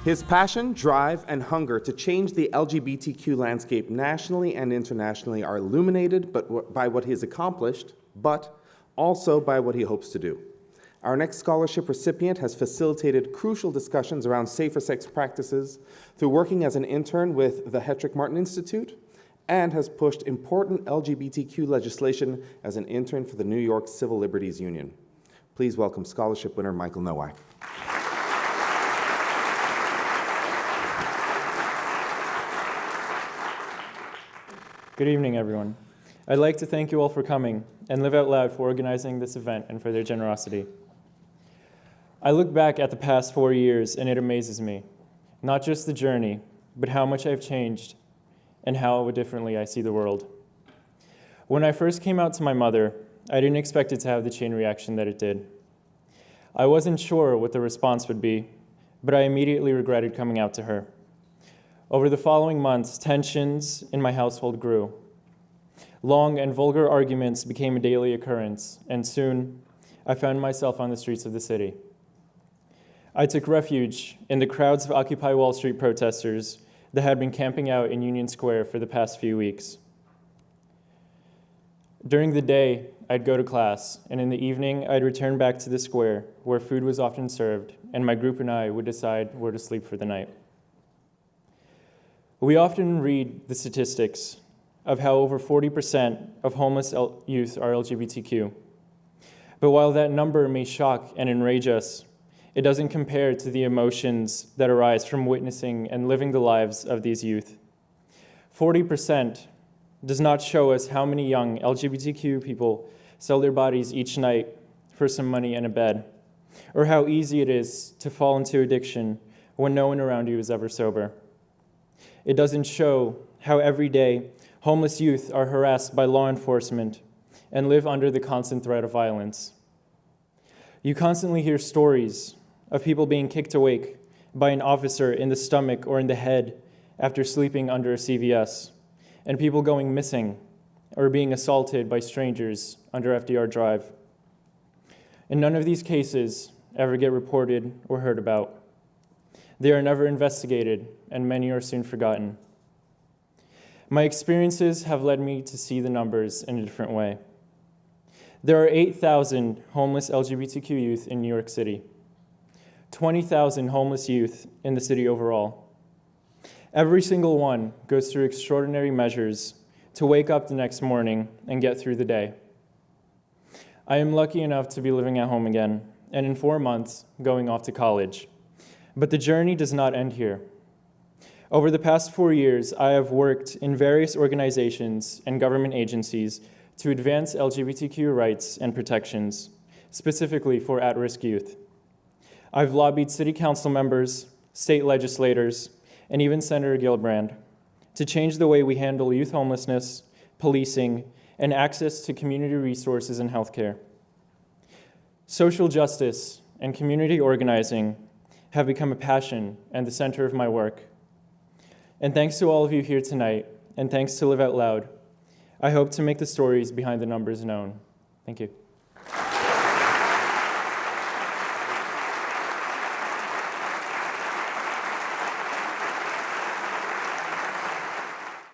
His passion, drive, and hunger to change the LGBTQ landscape nationally and internationally are illuminated by what he has accomplished, but also by what he hopes to do. Our next scholarship recipient has facilitated crucial discussions around safer sex practices through working as an intern with the Hetrick Martin Institute, and has pushed important LGBTQ legislation as an intern for the New York Civil Liberties Union. Please welcome scholarship winner Michael Nowak. Good evening, everyone. I'd like to thank you all for coming and Live Out Loud for organizing this event and for their generosity. I look back at the past 4 years and it amazes me, not just the journey, but how much I've changed and how differently I see the world. When I first came out to my mother, I didn't expect it to have the chain reaction that it did. I wasn't sure what the response would be, but I immediately regretted coming out to her. Over the following months, tensions in my household grew. Long and vulgar arguments became a daily occurrence, and soon I found myself on the streets of the city. I took refuge in the crowds of Occupy Wall Street protesters that had been camping out in Union Square for the past few weeks. During the day, I'd go to class, and in the evening, I'd return back to the square where food was often served, and my group and I would decide where to sleep for the night. We often read the statistics of how over 40% of homeless youth are LGBTQ. But while that number may shock and enrage us, it doesn't compare to the emotions that arise from witnessing and living the lives of these youth. 40% does not show us how many young LGBTQ people sell their bodies each night for some money and a bed, or how easy it is to fall into addiction when no one around you is ever sober. It doesn't show how every day homeless youth are harassed by law enforcement and live under the constant threat of violence. You constantly hear stories of people being kicked awake by an officer in the stomach or in the head after sleeping under a CVS, and people going missing or being assaulted by strangers under FDR Drive. And none of these cases ever get reported or heard about. They are never investigated, and many are soon forgotten. My experiences have led me to see the numbers in a different way. There are 8,000 homeless LGBTQ youth in New York City, 20,000 homeless youth in the city overall. Every single one goes through extraordinary measures to wake up the next morning and get through the day. I am lucky enough to be living at home again, and in 4 months, going off to college. But the journey does not end here. Over the past 4 years, I have worked in various organizations and government agencies to advance LGBTQ rights and protections, specifically for at-risk youth. I've lobbied city council members, state legislators, and even Senator Gillibrand to change the way we handle youth homelessness, policing, and access to community resources and healthcare. Social justice and community organizing have become a passion and the center of my work. And thanks to all of you here tonight, and thanks to Live Out Loud, I hope to make the stories behind the numbers known. Thank you.